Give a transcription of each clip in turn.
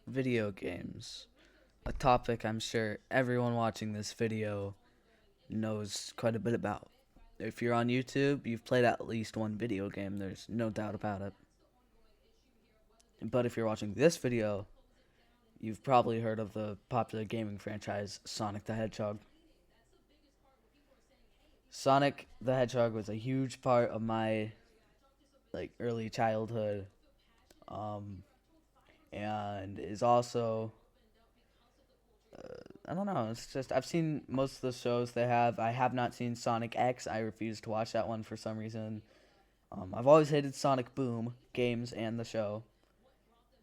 Video games. A topic I'm sure everyone watching this video knows quite a bit about. If you're on YouTube, you've played at least one video game, there's no doubt about it. But if you're watching this video, you've probably heard of the popular gaming franchise Sonic the Hedgehog. Sonic the Hedgehog was a huge part of my early childhood, um, and is also I don't know. It's just I've seen most of the shows they have. I have not seen Sonic.exe. I refuse to watch that one for some reason. I've always hated Sonic Boom games and the show,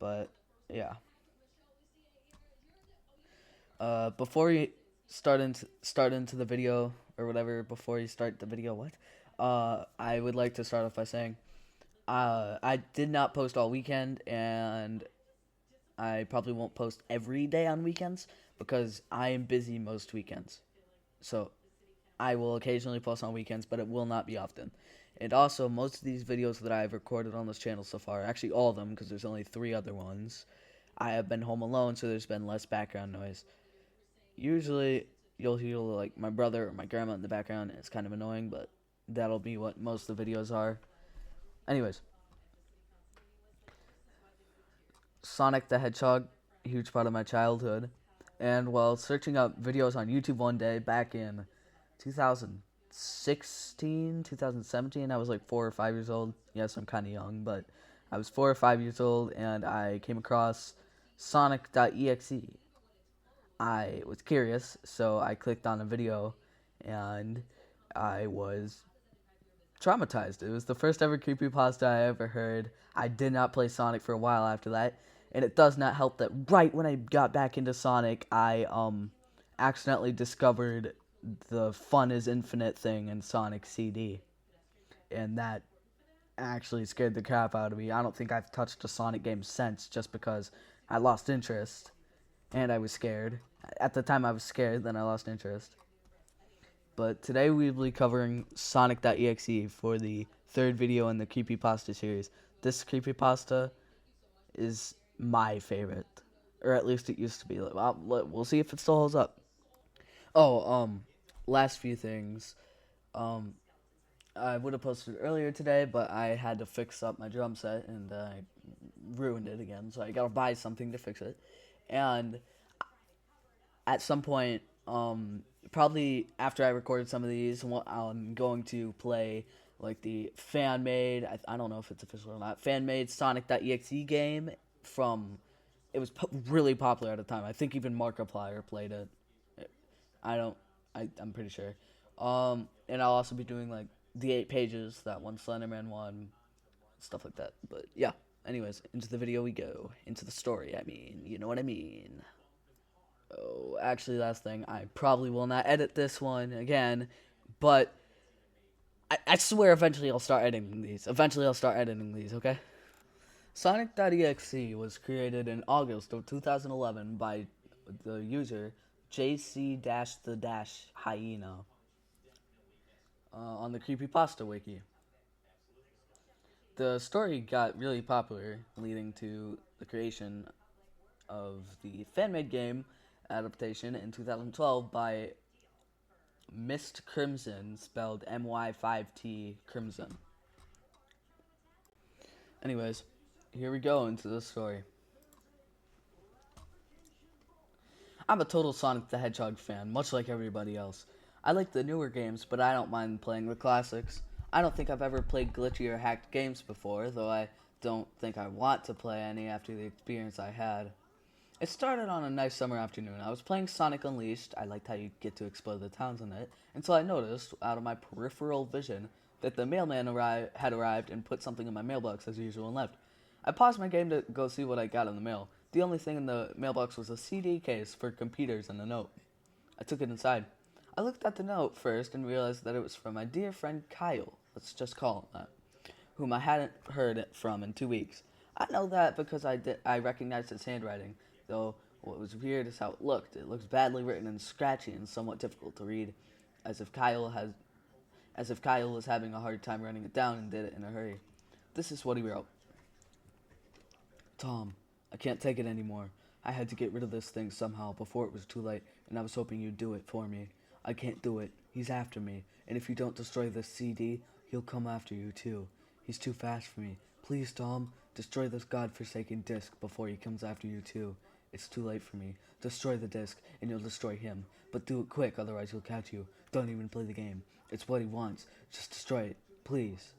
but yeah. Before you start into the video or whatever, before you start the video, what? I would like to start off by saying, I did not post all weekend, and I probably won't post every day on weekends because I am busy most weekends. So I will occasionally post on weekends, but it will not be often. And also, most of these videos that I've recorded on this channel so far, actually all of them, because there's only 3 other ones, I have been home alone, so there's been less background noise. Usually, you'll hear like my brother or my grandma in the background, and it's kind of annoying, but that'll be what most of the videos are. Anyways, Sonic the Hedgehog, huge part of my childhood. And while searching up videos on YouTube one day back in 2016, 2017, I was like 4 or 5 years old. Yes, I'm kind of young, but I was 4 or 5 years old, and I came across Sonic.exe. I was curious, so I clicked on a video, and I was traumatized. It was the first ever creepypasta I ever heard. I did not play Sonic for a while after that, and it does not help that right when I got back into Sonic, I accidentally discovered the Fun is Infinite thing in Sonic CD, and that actually scared the crap out of me. I don't think I've touched a Sonic game since, just because I lost interest and I was scared. At the time I was scared, then I lost interest. But today we'll be covering Sonic.exe for the third video in the Creepypasta series. This Creepypasta is my favorite. Or at least it used to be. We'll see if it still holds up. Oh, last few things. Um, I would have posted earlier today, but I had to fix up my drum set, and I ruined it again, so I gotta buy something to fix it. And at some point, probably after I recorded some of these, I'm going to play like the fan made. I don't know if it's official or not. Fan made Sonic.exe game from. It was really popular at the time. I think even Markiplier played it. I don't. I'm pretty sure. And I'll also be doing like the 8 pages, that one Slenderman one, stuff like that. But yeah. Anyways, into the video we go. Into the story. I mean, you know what I mean. Oh, actually, last thing, I probably will not edit this one again, but I swear eventually I'll start editing these. Okay? Sonic.exe was created in August of 2011 by the user JC-the-Hyena on the Creepypasta wiki. The story got really popular, leading to the creation of the fan-made game adaptation in 2012 by Mist Crimson, spelled MY5T Crimson. Anyways, here we go into the story. I'm a total Sonic the Hedgehog fan, much like everybody else. I like the newer games, but I don't mind playing the classics. I don't think I've ever played glitchy or hacked games before, though I don't think I want to play any after the experience I had. It started on a nice summer afternoon. I was playing Sonic Unleashed. I liked how you get to explore the towns in it, until I noticed, out of my peripheral vision, that the mailman had arrived and put something in my mailbox as usual and left. I paused my game to go see what I got in the mail. The only thing in the mailbox was a CD case for computers and a note. I took it inside. I looked at the note first and realized that it was from my dear friend Kyle, let's just call him that, whom I hadn't heard from in 2 weeks. I know that because I recognized his handwriting, though what was weird is how it looked. It looks badly written and scratchy and somewhat difficult to read, as if Kyle was having a hard time writing it down and did it in a hurry. This is what he wrote. Tom, I can't take it anymore. I had to get rid of this thing somehow before it was too late, and I was hoping you'd do it for me. I can't do it. He's after me, and if you don't destroy this CD, he'll come after you too. He's too fast for me. Please, Tom, destroy this godforsaken disc before he comes after you too. It's too late for me. Destroy the disc, and you'll destroy him. But do it quick, otherwise he'll catch you. Don't even play the game. It's what he wants. Just destroy it. Please.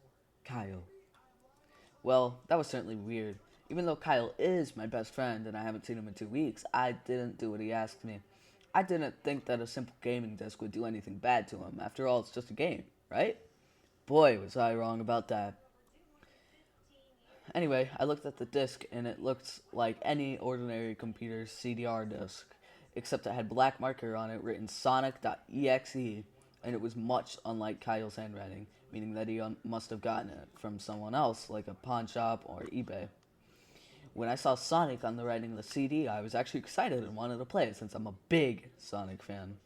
Kyle. Well, that was certainly weird. Even though Kyle is my best friend and I haven't seen him in 2 weeks, I didn't do what he asked me. I didn't think that a simple gaming disc would do anything bad to him. After all, it's just a game, right? Boy, was I wrong about that. Anyway, I looked at the disc and it looked like any ordinary computer's CDR disc, except it had black marker on it written Sonic.exe, and it was much unlike Kyle's handwriting, meaning that he must have gotten it from someone else, like a pawn shop or eBay. When I saw Sonic on the writing of the CD, I was actually excited and wanted to play it since I'm a big Sonic fan.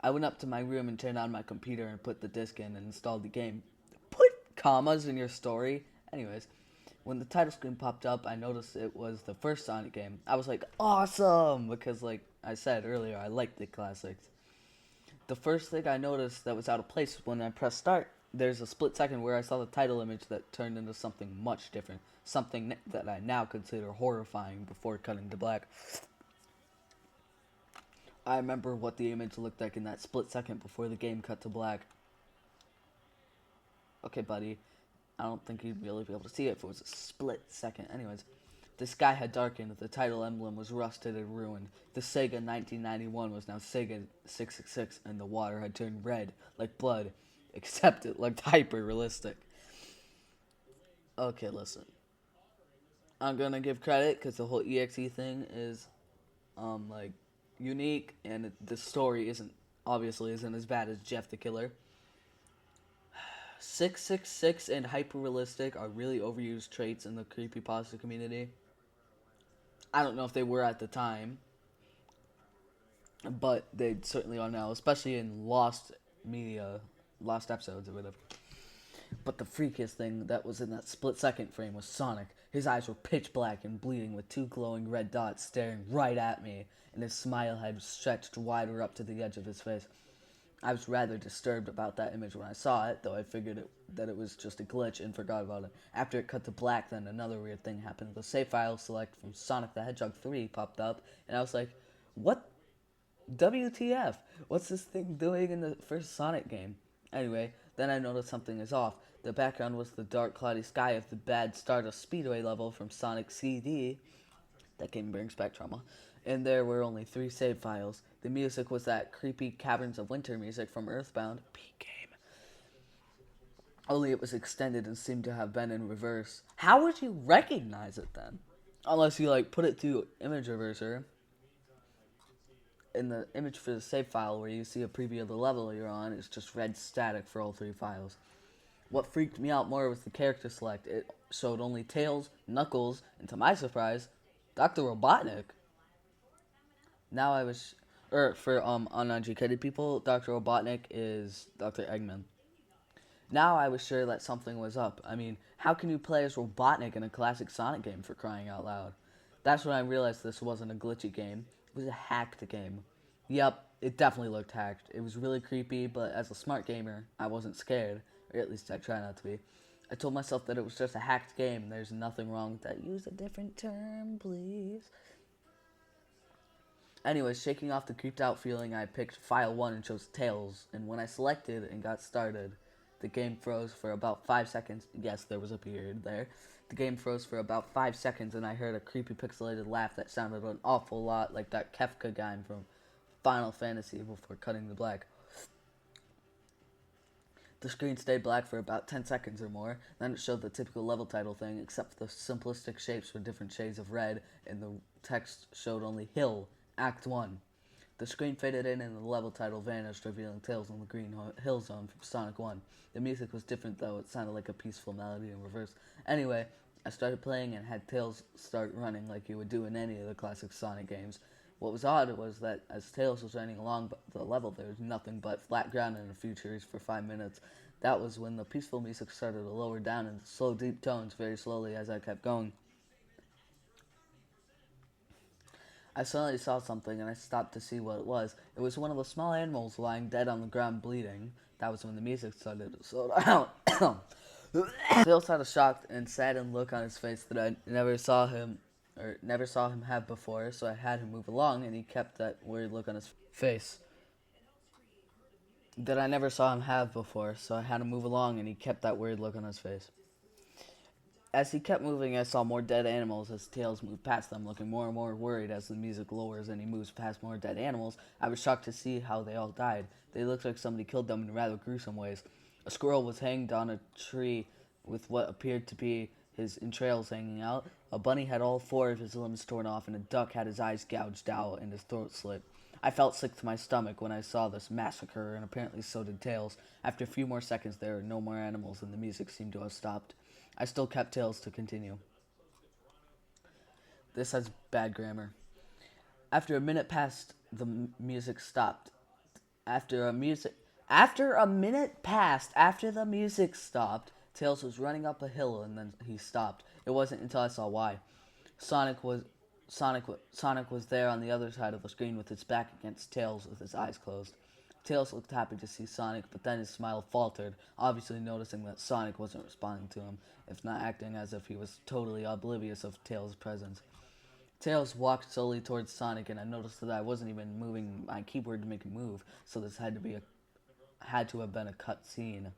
I went up to my room and turned on my computer and put the disc in and installed the game. Put commas in your story? Anyways, when the title screen popped up, I noticed it was the first Sonic game. I was like, awesome! Because like I said earlier, I like the classics. The first thing I noticed that was out of place was when I pressed start. There's a split second where I saw the title image that turned into something much different. Something that I now consider horrifying before cutting to black. I remember what the image looked like in that split second before the game cut to black. Okay, buddy. I don't think you'd really be able to see it if it was a split second. Anyways, the sky had darkened, the title emblem was rusted and ruined. The Sega 1991 was now Sega 666, and the water had turned red, like blood, except it looked hyper-realistic. Okay, listen. I'm gonna give credit, because the whole EXE thing is, like, unique, and the story isn't as bad as Jeff the Killer. 666 and hyper-realistic are really overused traits in the creepypasta community. I don't know if they were at the time, but they certainly are now, especially in lost media, lost episodes or whatever. But the freakiest thing that was in that split-second frame was Sonic. His eyes were pitch black and bleeding with two glowing red dots staring right at me, and his smile had stretched wider up to the edge of his face. I was rather disturbed about that image when I saw it, though I figured that it was just a glitch and forgot about it. After it cut to black, then another weird thing happened. The save file select from Sonic the Hedgehog 3 popped up, and I was like, what? WTF? What's this thing doing in the first Sonic game? Anyway, then I noticed something is off. The background was the dark, cloudy sky of the bad Stardust Speedway level from Sonic CD. That game brings back trauma. And there were only 3 save files. The music was that creepy Caverns of Winter music from Earthbound. Peak game. Only it was extended and seemed to have been in reverse. How would you recognize it then? Unless you like put it through Image Reverser. In the image for the save file where you see a preview of the level you're on, it's just red static for all 3 files. What freaked me out more was the character select. It showed only Tails, Knuckles, and to my surprise, Dr. Robotnik. Now I was, for uneducated people, Dr. Robotnik is Dr. Eggman. Now I was sure that something was up. I mean, how can you play as Robotnik in a classic Sonic game, for crying out loud? That's when I realized this wasn't a glitchy game. It was a hacked game. Yep, it definitely looked hacked. It was really creepy, but as a smart gamer, I wasn't scared. Or at least I try not to be. I told myself that it was just a hacked game, and there's nothing wrong with that. Use a different term, please. Anyways, shaking off the creeped out feeling, I picked file 1 and chose Tails, and when I selected and got started, the game froze for about 5 seconds. Yes, there was a period there. The game froze for about 5 seconds, and I heard a creepy pixelated laugh that sounded an awful lot like that Kefka guy from Final Fantasy before cutting to black. The screen stayed black for about 10 seconds or more, then it showed the typical level title thing, except the simplistic shapes were different shades of red, and the text showed only Hill, Act 1. The screen faded in and the level title vanished, revealing Tails on the green hill zone from Sonic 1. The music was different though, it sounded like a peaceful melody in reverse. Anyway, I started playing and had Tails start running like you would do in any of the classic Sonic games. What was odd was that as Tails was running along the level, there was nothing but flat ground and a few trees for 5 minutes. That was when the peaceful music started to lower down into slow, deep tones very slowly as I kept going. I suddenly saw something and I stopped to see what it was. It was one of the small animals lying dead on the ground bleeding. That was when the music started to slow down. Tails had a shocked and saddened look on his face that I never saw him have before, so I had him move along and he kept that worried look on his face. That I never saw him have before, so I had him move along and he kept that worried look on his face. As he kept moving, I saw more dead animals as Tails moved past them, looking more and more worried as the music lowers and he moves past more dead animals. I was shocked to see how they all died. They looked like somebody killed them in rather gruesome ways. A squirrel was hanged on a tree with what appeared to be his entrails hanging out. A bunny had all four of his limbs torn off, and a duck had his eyes gouged out and his throat slit. I felt sick to my stomach when I saw this massacre, and apparently so did Tails. After a few more seconds, there were no more animals, and the music seemed to have stopped. I still kept Tails to continue. This has bad grammar. After a minute passed, the music stopped. After a minute passed after the music stopped, Tails was running up a hill and then he stopped. It wasn't until I saw why. Sonic was there on the other side of the screen with his back against Tails with his eyes closed. Tails looked happy to see Sonic, but then his smile faltered, obviously noticing that Sonic wasn't responding to him, if not acting as if he was totally oblivious of Tails' presence. Tails walked slowly towards Sonic, and I noticed that I wasn't even moving my keyboard to make a move, so this had to have been a cut scene.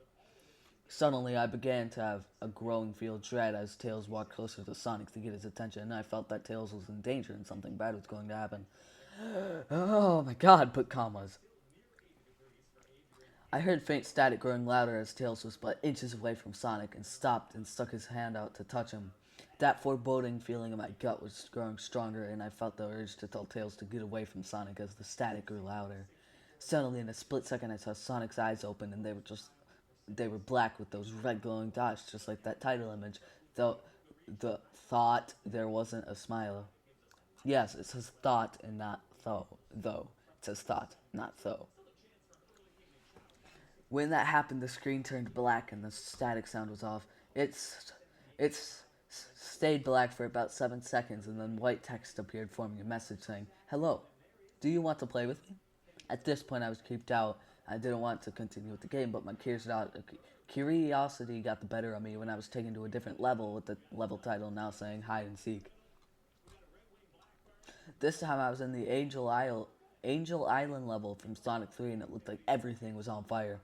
Suddenly, I began to have a growing feel of dread as Tails walked closer to Sonic to get his attention, and I felt that Tails was in danger and something bad was going to happen. Oh my god, put commas. I heard faint static growing louder as Tails was but inches away from Sonic and stopped and stuck his hand out to touch him. That foreboding feeling in my gut was growing stronger, and I felt the urge to tell Tails to get away from Sonic as the static grew louder. Suddenly, in a split second, I saw Sonic's eyes open, and they were black with those red glowing dots, just like that title image, though the thought there wasn't a smile. Yes, it says thought and not though. It says thought, not though. When that happened, the screen turned black and the static sound was off. It's stayed black for about 7 seconds, and then white text appeared forming a message saying, "Hello, do you want to play with me?" At this point, I was creeped out. I didn't want to continue with the game, but my curiosity got the better of me when I was taken to a different level with the level title now saying Hide and Seek. This time I was in the Angel Island level from Sonic 3, and it looked like everything was on fire.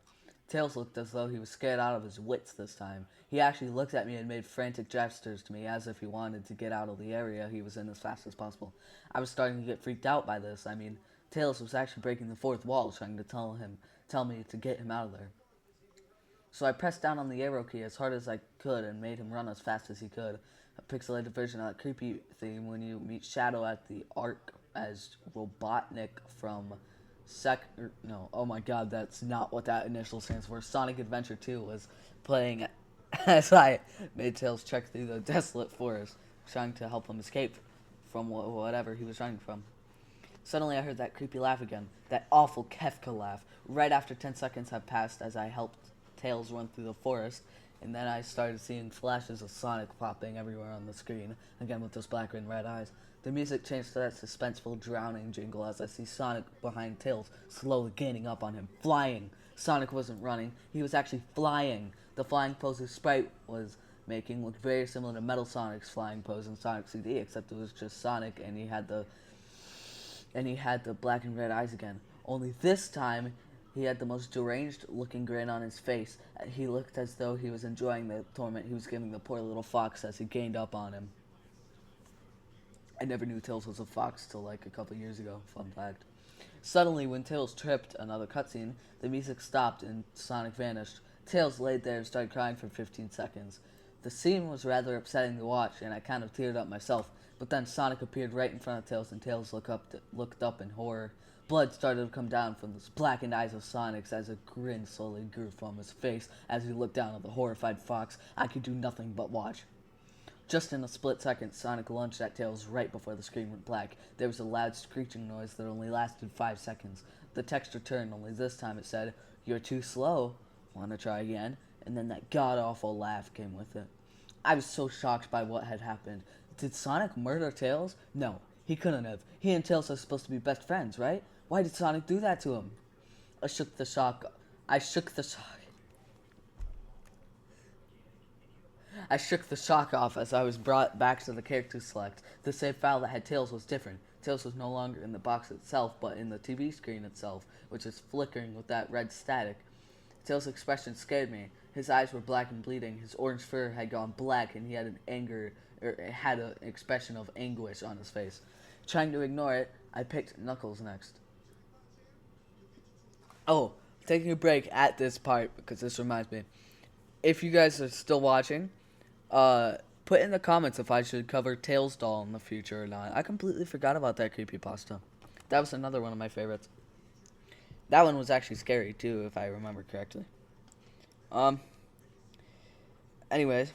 Tails looked as though he was scared out of his wits this time. He actually looked at me and made frantic gestures to me as if he wanted to get out of the area he was in as fast as possible. I was starting to get freaked out by this. I mean, Tails was actually breaking the fourth wall, trying to tell me to get him out of there. So I pressed down on the arrow key as hard as I could and made him run as fast as he could. A pixelated version of that creepy theme when you meet Shadow at the Ark as Robotnik from oh my god, that's not what that initial stands for. Sonic Adventure 2 was playing as I made Tails trek through the desolate forest, trying to help him escape from whatever he was running from. Suddenly I heard that creepy laugh again, that awful Kefka laugh, right after 10 seconds had passed as I helped Tails run through the forest, and then I started seeing flashes of Sonic popping everywhere on the screen, again with those black and red eyes. The music changed to that suspenseful drowning jingle as I see Sonic behind Tails, slowly gaining up on him, flying. Sonic wasn't running, he was actually flying. The flying pose his sprite was making looked very similar to Metal Sonic's flying pose in Sonic CD, except it was just Sonic and he had the black and red eyes again. Only this time, he had the most deranged looking grin on his face. He looked as though he was enjoying the torment he was giving the poor little fox as he gained up on him. I never knew Tails was a fox till like a couple years ago. Fun fact. Suddenly, when Tails tripped, another cutscene, the music stopped and Sonic vanished. Tails laid there and started crying for 15 seconds. The scene was rather upsetting to watch, and I kind of teared up myself. But then Sonic appeared right in front of Tails, and Tails looked up in horror. Blood started to come down from the blackened eyes of Sonic as a grin slowly grew from his face as he looked down at the horrified fox. I could do nothing but watch. Just in a split second, Sonic lunged at Tails right before the screen went black. There was a loud screeching noise that only lasted 5 seconds. The text returned, only this time it said, "You're too slow. Want to try again?" And then that god-awful laugh came with it. I was so shocked by what had happened. Did Sonic murder Tails? No, He couldn't have. He and Tails are supposed to be best friends, right? Why did Sonic do that to him? I shook the shock. I shook the shock. I shook the shock off as I was brought back to the character select. The save file that had Tails was different. Tails was no longer in the box itself, but in the TV screen itself, which is flickering with that red static. Tails' expression scared me. His eyes were black and bleeding. His orange fur had gone black, and he had an expression of anguish on his face. Trying to ignore it, I picked Knuckles next. Oh, taking a break at this part because this reminds me. If you guys are still watching, put in the comments if I should cover Tails doll in the future or not. I completely forgot about that creepypasta. That was another one of my favorites. That one was actually scary too, if I remember correctly. Anyways.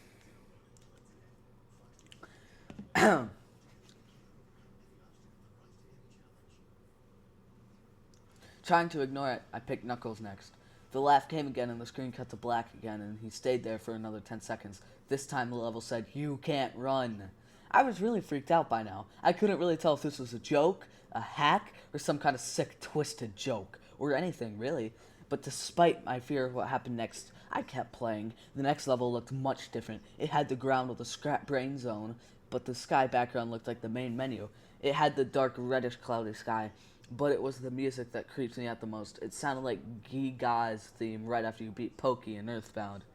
Trying to ignore it, I picked Knuckles next. The laugh came again and the screen cut to black again, and he stayed there for another 10 seconds. This time the level said, "You can't run." I was really freaked out by now. I couldn't really tell if this was a joke, a hack, or some kind of sick, twisted joke, or anything, really. But despite my fear of what happened next, I kept playing. The next level looked much different. It had the ground with a scrap brain zone, but the sky background looked like the main menu. It had the dark, reddish, cloudy sky. But it was the music that creeps me out the most. It sounded like Giga's theme right after you beat Pokey in Earthbound.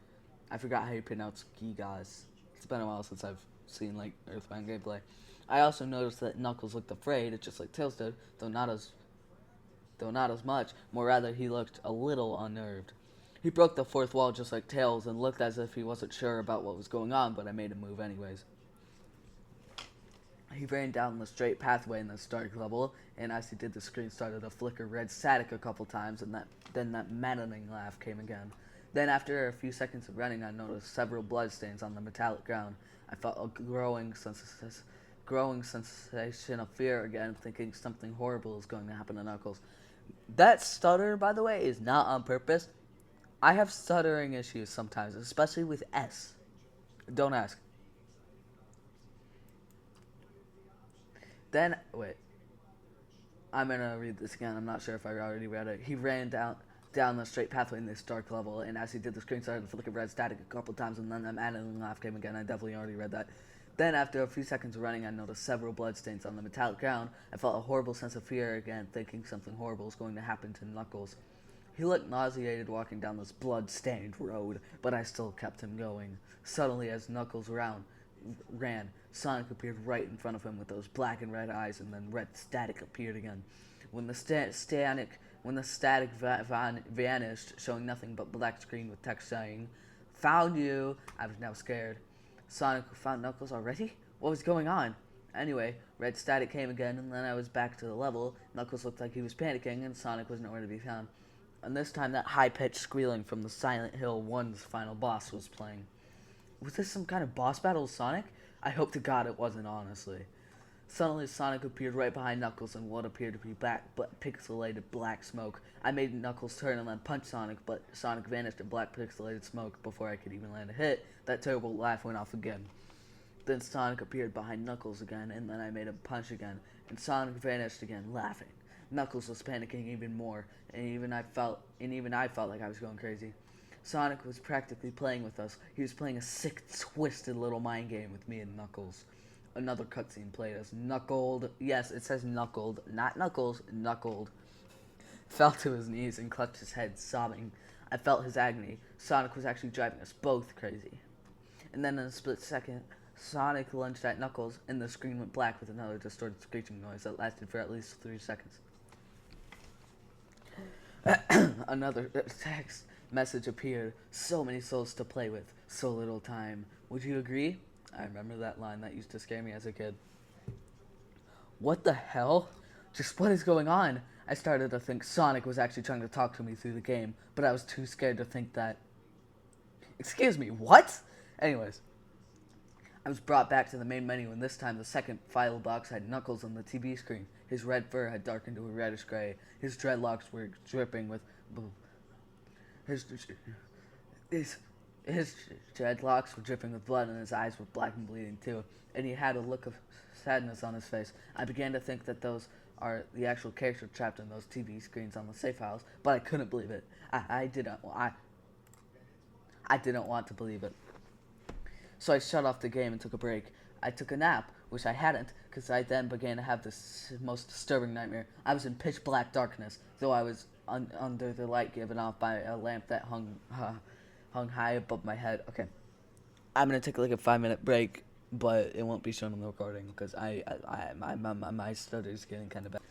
I forgot how you pronounce Giga's. It's been a while since I've seen like Earthbound gameplay. I also noticed that Knuckles looked afraid, just like Tails did, though not as much. More rather, he looked a little unnerved. He broke the fourth wall just like Tails and looked as if he wasn't sure about what was going on, but I made him move anyways. He ran down the straight pathway in the dark level, and as he did, the screen started to flicker red static a couple times, and then that maddening laugh came again. Then, after a few seconds of running, I noticed several bloodstains on the metallic ground. I felt a growing sensation of fear again, thinking something horrible is going to happen to Knuckles. That stutter, by the way, is not on purpose. I have stuttering issues sometimes, especially with S. Don't ask. Then, wait. I'm gonna read this again. I'm not sure if I already read it. He ran down the straight pathway in this dark level, and as he did, the screen started to flicker red static a couple times, and then that maddening laugh came again. I definitely already read that. Then, after a few seconds of running, I noticed several bloodstains on the metallic ground. I felt a horrible sense of fear again, thinking something horrible is going to happen to Knuckles. He looked nauseated walking down this blood-stained road, but I still kept him going. Suddenly, as Knuckles ran, Sonic appeared right in front of him with those black and red eyes, and then red static appeared again. When the static vanished, showing nothing but black screen with text saying, "Found you," I was now scared. Sonic found Knuckles already? What was going on? Anyway, red static came again, and then I was back to the level. Knuckles looked like he was panicking, and Sonic was nowhere to be found. And this time, that high-pitched squealing from the Silent Hill 1's final boss was playing. Was this some kind of boss battle with Sonic? I hope to God it wasn't, honestly. Suddenly, Sonic appeared right behind Knuckles in what appeared to be pixelated black smoke. I made Knuckles turn and then punch Sonic, but Sonic vanished in black pixelated smoke before I could even land a hit. That terrible laugh went off again. Then Sonic appeared behind Knuckles again, and then I made him punch again, and Sonic vanished again, laughing. Knuckles was panicking even more, and even I felt like I was going crazy. Sonic was practically playing with us. He was playing a sick, twisted little mind game with me and Knuckles. Another cutscene played as Knuckled. Yes, it says Knuckled, not Knuckles, Knuckled. Fell to his knees and clutched his head, sobbing. I felt his agony. Sonic was actually driving us both crazy. And then in a split second, Sonic lunged at Knuckles, and the screen went black with another distorted screeching noise that lasted for at least 3 seconds. Another text message appeared. So many souls to play with, so little time. Would you agree? I remember that line that used to scare me as a kid. What the hell? Just what is going on? I started to think Sonic was actually trying to talk to me through the game, but I was too scared to think that. Excuse me, what? Anyways, I was brought back to the main menu, and this time the second file box had Knuckles on the TV screen. His red fur had darkened to a reddish gray. His dreadlocks were dripping with... His dreadlocks were dripping with blood, and his eyes were black and bleeding too. And he had a look of sadness on his face. I began to think that those are the actual characters trapped in those TV screens on the safe house, but I couldn't believe it. I didn't want to believe it. So I shut off the game and took a break. I took a nap, which I hadn't, because I then began to have this most disturbing nightmare. I was in pitch black darkness, though I was under the light given off by a lamp that hung high above my head. Okay, I'm gonna take like a 5-minute break, but it won't be shown on the recording because my stutter's getting kind of bad.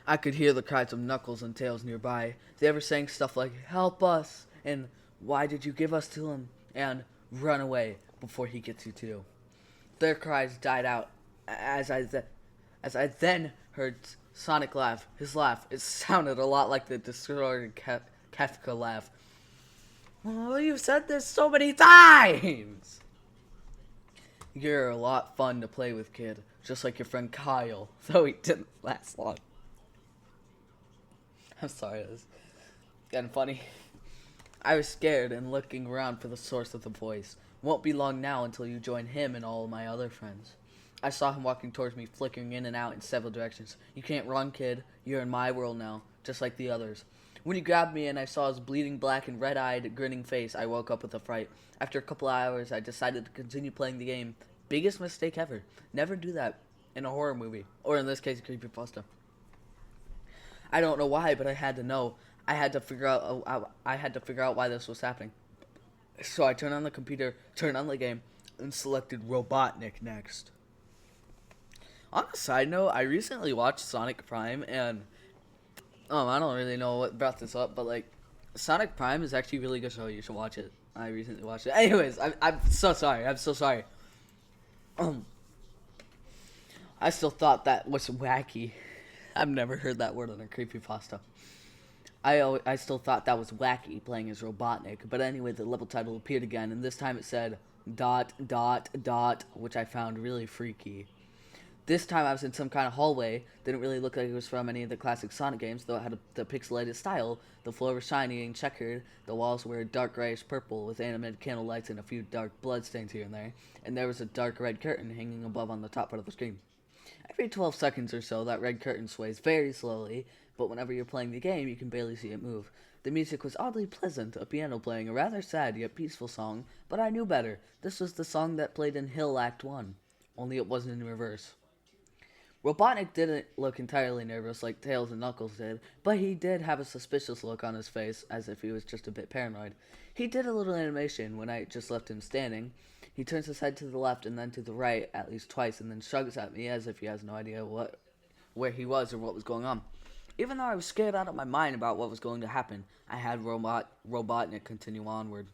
I could hear the cries of Knuckles and Tails nearby. They were saying stuff like, "Help us," and "Why did you give us to him?" and "Run away before he gets you too." Their cries died out as I then heard Sonic laugh. His laugh, it sounded a lot like the distorted Kefka laugh. "Oh, you've said this so many times!" "You're a lot fun to play with, kid. Just like your friend Kyle." Though he didn't last long. I'm sorry, it was getting funny. I was scared and looking around for the source of the voice. Won't be long now until you join him and all of my other friends. I saw him walking towards me, flickering in and out in several directions. "You can't run, kid. You're in my world now, just like the others." When he grabbed me and I saw his bleeding black and red-eyed, grinning face, I woke up with a fright. After a couple hours, I decided to continue playing the game. Biggest mistake ever. Never do that in a horror movie, or in this case, a creepypasta. I don't know why, but I had to know. I had to figure out why this was happening. So I turned on the computer, turned on the game, and selected Robotnik next. On a side note, I recently watched Sonic Prime, and I don't really know what brought this up, but like, Sonic Prime is actually a really good show. You should watch it. I recently watched it. Anyways, I'm so sorry. I'm so sorry. I still thought that was wacky. I've never heard that word in a creepypasta. I still thought that was wacky, playing as Robotnik. But anyway, the level title appeared again, and this time it said ... which I found really freaky. This time I was in some kind of hallway. Didn't really look like it was from any of the classic Sonic games, though it had the pixelated style. The floor was shiny and checkered. The walls were dark grayish purple with animated candle lights and a few dark blood stains here and there. And there was a dark red curtain hanging above on the top part of the screen. Every 12 seconds or so, that red curtain sways very slowly, but whenever you're playing the game, you can barely see it move. The music was oddly pleasant, a piano playing a rather sad yet peaceful song, but I knew better. This was the song that played in Hill Act 1, only it wasn't in reverse. Robotnik didn't look entirely nervous like Tails and Knuckles did, but he did have a suspicious look on his face, as if he was just a bit paranoid. He did a little animation when I just left him standing. He turns his head to the left and then to the right at least twice, and then shrugs at me as if he has no idea where he was or what was going on. Even though I was scared out of my mind about what was going to happen, I had Robotnik continue onward.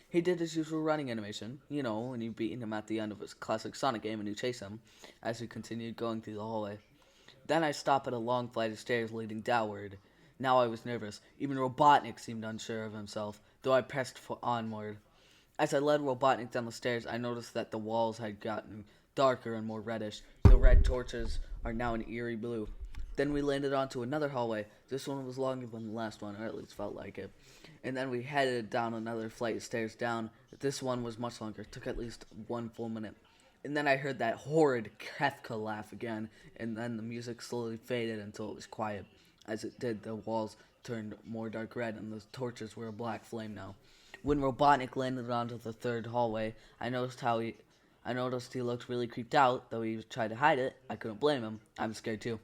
He did his usual running animation, you know, when you beat him at the end of his classic Sonic game and you chase him, as we continued going through the hallway. Then I stopped at a long flight of stairs leading downward. Now I was nervous. Even Robotnik seemed unsure of himself, though I pressed onward. As I led Robotnik down the stairs, I noticed that the walls had gotten darker and more reddish. The red torches are now an eerie blue. Then we landed onto another hallway. This one was longer than the last one, or at least felt like it. And then we headed down another flight of stairs down. This one was much longer. It took at least 1 full minute. And then I heard that horrid Kefka laugh again, and then the music slowly faded until it was quiet. As it did, the walls turned more dark red, and the torches were a black flame now. When Robotnik landed onto the third hallway, I noticed he looked really creeped out, though he tried to hide it. I couldn't blame him. I was scared too.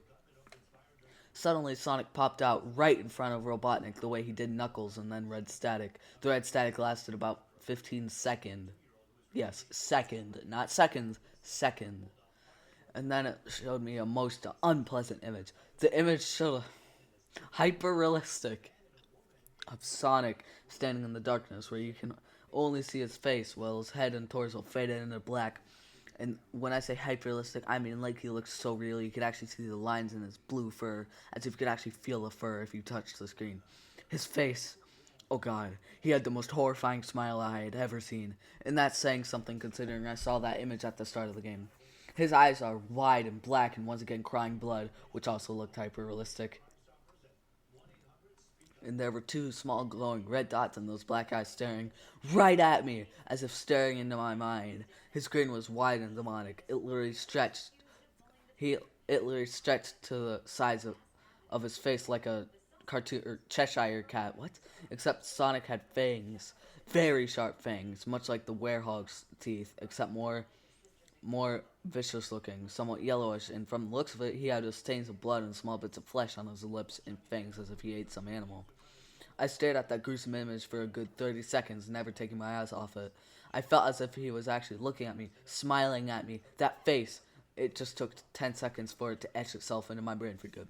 Suddenly, Sonic popped out right in front of Robotnik the way he did Knuckles and then red static. The red static lasted about 15 seconds. Yes, second, not seconds, second. And then it showed me a most unpleasant image. The image showed a hyper-realistic of Sonic standing in the darkness where you can only see his face while his head and torso faded into black. And when I say hyper-realistic, I mean like he looks so real you could actually see the lines in his blue fur, as if you could actually feel the fur if you touched the screen. His face, oh god, he had the most horrifying smile I had ever seen, and that's saying something considering I saw that image at the start of the game. His eyes are wide and black and once again crying blood, which also looked hyper-realistic. And there were 2 small glowing red dots in those black eyes staring right at me, as if staring into my mind. His grin was wide and demonic. It literally stretched He it literally stretched to the size of his face like a cartoon or Cheshire cat. What? Except Sonic had fangs, very sharp fangs, much like the werewolf's teeth, except more vicious looking, somewhat yellowish, and from the looks of it, he had stains of blood and small bits of flesh on his lips and fangs as if he ate some animal. I stared at that gruesome image for a good 30 seconds, never taking my eyes off it. I felt as if he was actually looking at me, smiling at me. That face, it just took 10 seconds for it to etch itself into my brain for good.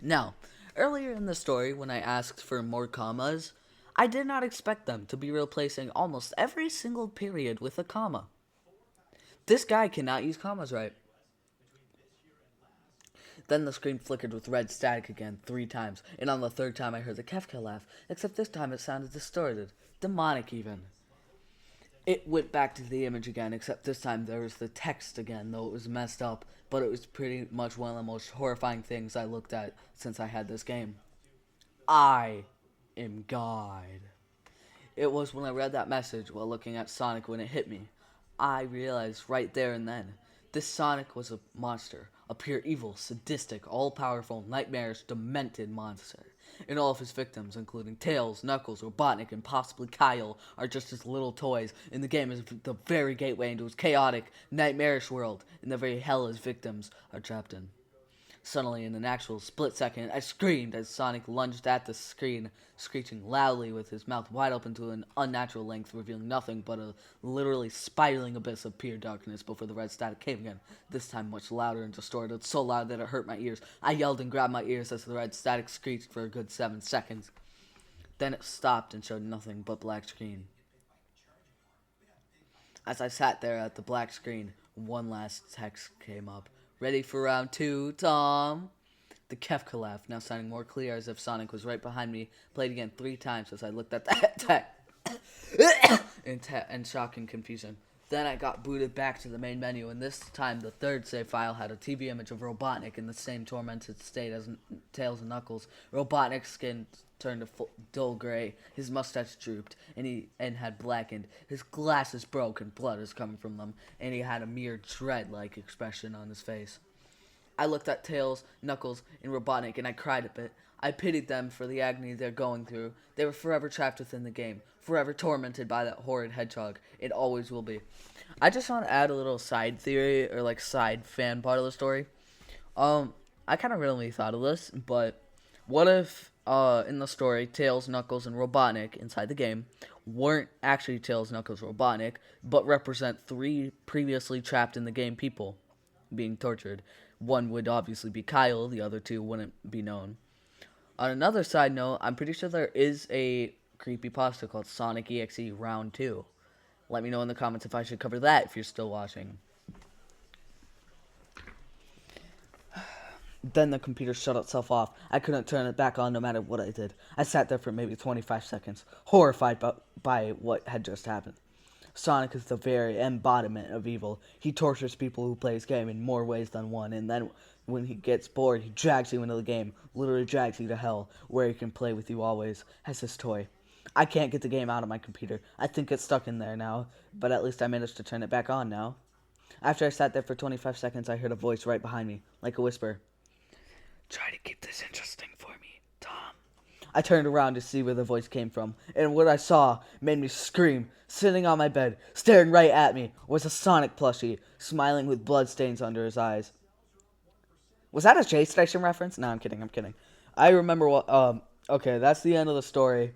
Now, earlier in the story, when I asked for more commas, I did not expect them to be replacing almost every single period with a comma. This guy cannot use commas right. Then the screen flickered with red static again 3 times, and on the 3rd time I heard the Kefka laugh, except this time it sounded distorted, demonic even. It went back to the image again, except this time there was the text again, though it was messed up, but it was pretty much one of the most horrifying things I looked at since I had this game. I am God. It was when I read that message while looking at Sonic when it hit me. I realized right there and then, this Sonic was a monster, a pure evil, sadistic, all-powerful, nightmarish, demented monster. And all of his victims, including Tails, Knuckles, Robotnik, and possibly Kyle, are just his little toys, and the game is the very gateway into his chaotic, nightmarish world, and the very hell his victims are trapped in. Suddenly, in an actual split second, I screamed as Sonic lunged at the screen, screeching loudly with his mouth wide open to an unnatural length, revealing nothing but a literally spiraling abyss of pure darkness before the red static came again, this time much louder and distorted, so loud that it hurt my ears. I yelled and grabbed my ears as the red static screeched for a good 7 seconds. Then it stopped and showed nothing but black screen. As I sat there at the black screen, one last text came up. Ready for round 2, Tom? The Kefka laugh, now sounding more clear as if Sonic was right behind me, played again 3 times as I looked at that text in shock and confusion. Then I got booted back to the main menu, and this time the 3rd save file had a TV image of Robotnik in the same tormented state as Tails and Knuckles. Robotnik's skin turned a dull gray, his mustache drooped, and had blackened. His glasses broke and blood was coming from them, and he had a mere dread-like expression on his face. I looked at Tails, Knuckles, and Robotnik, and I cried a bit. I pitied them for the agony they're going through. They were forever trapped within the game, forever tormented by that horrid hedgehog. It always will be. I just want to add a little side theory, or side fan part of the story. I kind of randomly thought of this, but what if in the story, Tails, Knuckles, and Robotnik inside the game weren't actually Tails, Knuckles, Robotnik, but represent 3 previously trapped in the game people being tortured? One would obviously be Kyle, the other 2 wouldn't be known. On another side note, I'm pretty sure there is a creepypasta called Sonic.exe Round 2. Let me know in the comments if I should cover that if you're still watching. Then the computer shut itself off. I couldn't turn it back on no matter what I did. I sat there for maybe 25 seconds, horrified by what had just happened. Sonic is the very embodiment of evil. He tortures people who play his game in more ways than one, and then when he gets bored, he drags you into the game, literally drags you to hell, where he can play with you always, as his toy. I can't get the game out of my computer. I think it's stuck in there now, but at least I managed to turn it back on now. After I sat there for 25 seconds, I heard a voice right behind me, like a whisper. Try to keep this interesting for me, Tom. I turned around to see where the voice came from, and what I saw made me scream. Sitting on my bed, staring right at me, was a Sonic plushie, smiling with bloodstains under his eyes. Was that a J Station reference? No, I'm kidding. I remember what, okay, that's the end of the story.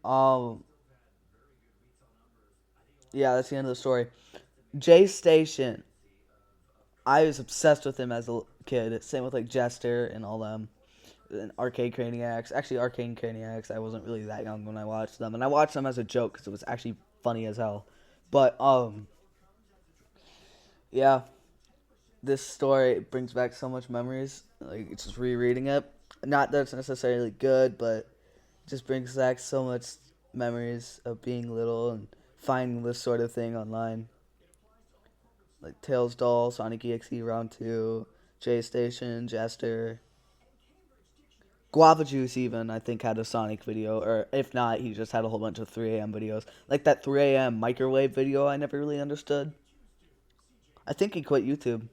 Yeah, that's the end of the story. J Station. I was obsessed with him as a kid. Same with Jester and all them. And Arcade Craniacs. Actually, Arcade Craniacs, I wasn't really that young when I watched them. And I watched them as a joke because it was actually funny as hell. But, yeah. This story brings back so much memories. Just rereading it. Not that it's necessarily good, but it just brings back so much memories of being little and finding this sort of thing online. Like Tails Doll, Sonic.exe Round 2, J Station, Jester. Guava Juice even, I think, had a Sonic video. Or if not, he just had a whole bunch of 3am videos. Like that 3am microwave video I never really understood. I think he quit YouTube.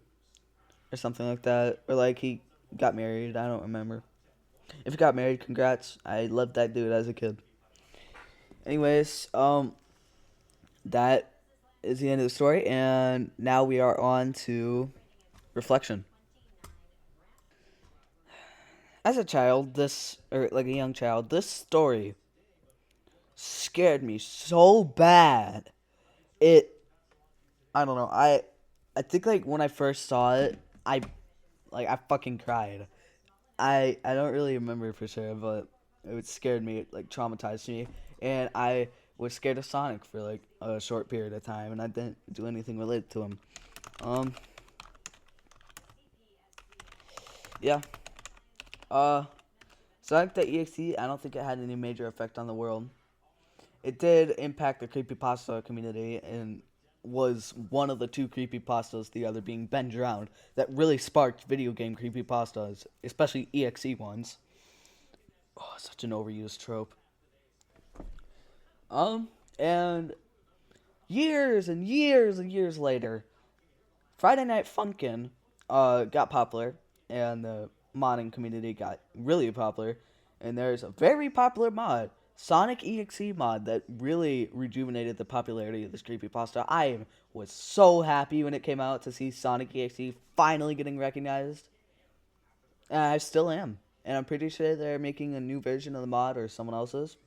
or something like that. Or like he got married. I don't remember. If he got married, congrats. I loved that dude as a kid. Anyways, that is the end of the story, and now we are on to reflection. As a child, or like a young child, this story scared me so bad. I don't know. I think like when I first saw it, I fucking cried. I don't really remember for sure, but it scared me. It like traumatized me, and I was scared of Sonic for like a short period of time, and I didn't do anything related to him. Um. Yeah. Uh. Sonic.exe, I don't think it had any major effect on the world. It did impact the creepypasta community and was one of the two creepypastas, the other being Ben Drowned, that really sparked video game creepypastas, especially EXE ones. Oh, such an overused trope. And years and years and years later, Friday Night Funkin' got popular, and the modding community got really popular, and there's a very popular mod, Sonic.exe mod, that really rejuvenated the popularity of this creepypasta. I was so happy when it came out to see Sonic.exe finally getting recognized, and I still am. And I'm pretty sure they're making a new version of the mod, or someone else's.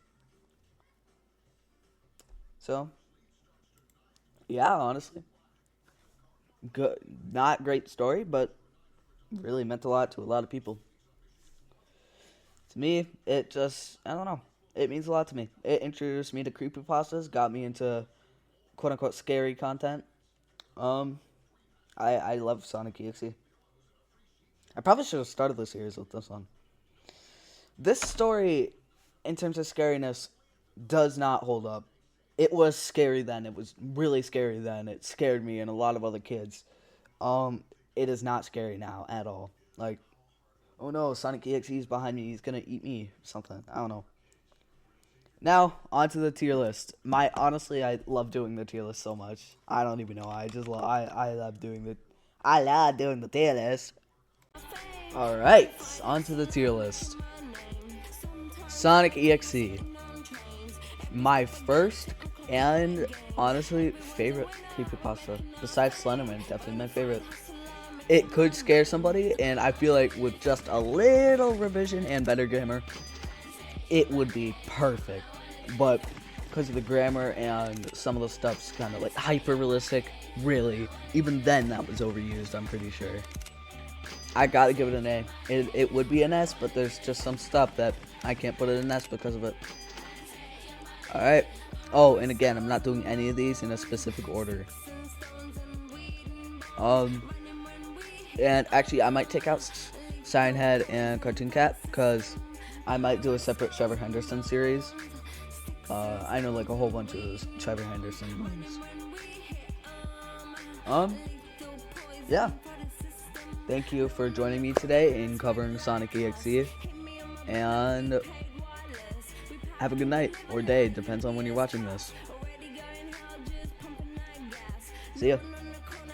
So, yeah, honestly. Good, not great story, but really meant a lot to a lot of people. To me, it just, I don't know. It means a lot to me. It introduced me to creepypastas, got me into quote unquote scary content. Um, I love Sonic.exe. I probably should have started the series with this one. This story, in terms of scariness, does not hold up. It was scary then. It was really scary then. It scared me and a lot of other kids. It is not scary now at all. Like, oh no, Sonic.exe is behind me. He's gonna eat me. Something. I don't know. Now, onto the tier list. Honestly, I love doing the tier list so much. I don't even know. I love doing the tier list. Alright, onto the tier list. Sonic.exe. My first and honestly favorite creepypasta. Besides Slenderman, definitely my favorite. It could scare somebody, and I feel like with just a little revision and better grammar, it would be perfect. But because of the grammar and some of the stuff's kind of like hyper realistic, really, even then that was overused, I'm pretty sure. I gotta give it an A. It would be an S, but there's just some stuff that I can't put it in S because of it. Alright. Oh, and again, I'm not doing any of these in a specific order. And actually, I might take out Siren Head and Cartoon Cat, because I might do a separate Trevor Henderson series. I know like a whole bunch of those Trevor Henderson ones. Yeah. Thank you for joining me today in covering Sonic.exe, and have a good night or day, depends on when you're watching this. See ya.